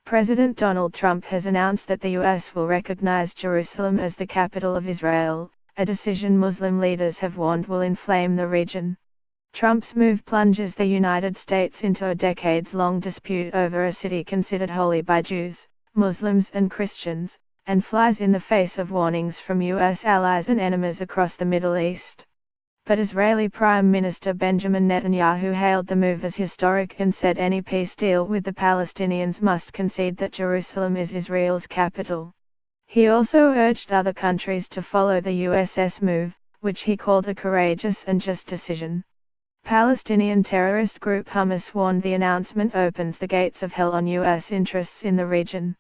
President Donald Trump has announced that the U.S. will recognize Jerusalem as the capital of Israel, a decision Muslim leaders have warned will inflame the region. Trump's move plunges the United States into a decades-long dispute over a city considered holy by Jews, Muslims and Christians, and flies in the face of warnings from U.S. allies and enemies across the Middle East. But Israeli Prime Minister Benjamin Netanyahu hailed the move as historic and said any peace deal with the Palestinians must concede that Jerusalem is Israel's capital. He also urged other countries to follow the US's move, which he called a courageous and just decision. Palestinian terrorist group Hamas warned the announcement opens the gates of hell on U.S. interests in the region.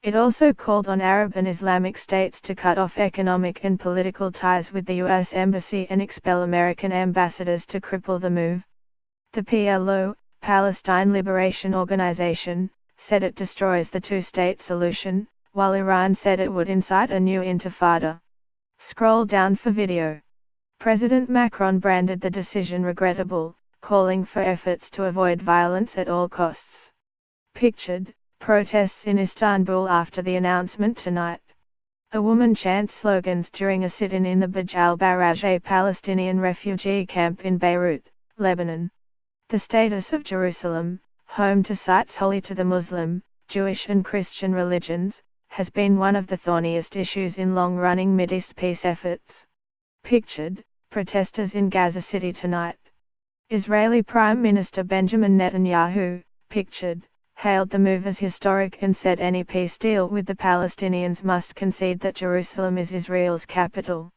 It also called on Arab and Islamic states to cut off economic and political ties with the U.S. Embassy and expel American ambassadors to cripple the move. The PLO, Palestine Liberation Organization, said it destroys the two-state solution, while Iran said it would incite a new intifada. Scroll down for video. President Macron branded the decision regrettable, calling for efforts to avoid violence at all costs. Pictured, protests in Istanbul after the announcement tonight. A woman chants slogans during a sit-in in the Baj al-Barraj, a Palestinian refugee camp in Beirut, Lebanon. The status of Jerusalem, home to sites holy to the Muslim, Jewish and Christian religions, has been one of the thorniest issues in long-running Mideast peace efforts. Pictured, protesters in Gaza City tonight. Israeli Prime Minister Benjamin Netanyahu, pictured, hailed the move as historic and said any peace deal with the Palestinians must concede that Jerusalem is Israel's capital.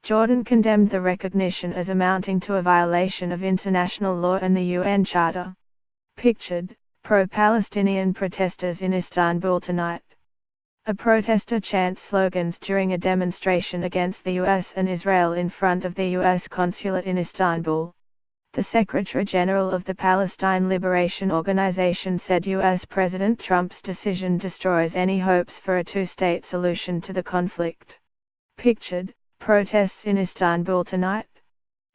Jordan condemned the recognition as amounting to a violation of international law and the UN Charter. Pictured, pro-Palestinian protesters in Istanbul tonight. A protester chants slogans during a demonstration against the US and Israel in front of the US consulate in Istanbul. The Secretary General of the Palestine Liberation Organization said U.S. President Trump's decision destroys any hopes for a two-state solution to the conflict. Pictured, protests in Istanbul tonight.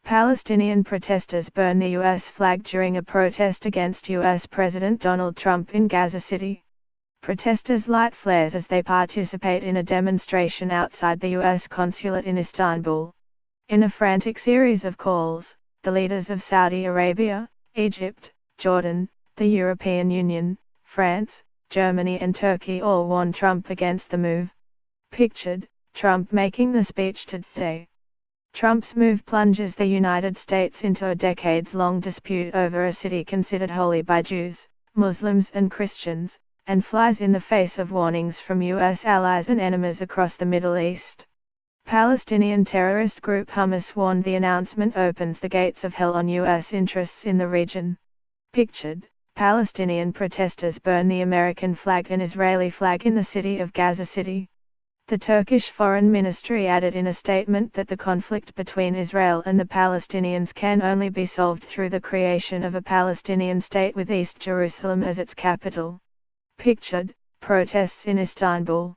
Palestinian protesters burn the U.S. flag during a protest against U.S. President Donald Trump in Gaza City. Protesters light flares as they participate in a demonstration outside the U.S. consulate in Istanbul. In a frantic series of calls, the leaders of Saudi Arabia, Egypt, Jordan, the European Union, France, Germany and Turkey all warned Trump against the move. Pictured, Trump making the speech today. Trump's move plunges the United States into a decades-long dispute over a city considered holy by Jews, Muslims and Christians, and flies in the face of warnings from U.S. allies and enemies across the Middle East. Palestinian terrorist group Hamas warned the announcement opens the gates of hell on U.S. interests in the region. Pictured, Palestinian protesters burn the American flag and Israeli flag in the city of Gaza City. The Turkish Foreign Ministry added in a statement that the conflict between Israel and the Palestinians can only be solved through the creation of a Palestinian state with East Jerusalem as its capital. Pictured, protests in Istanbul.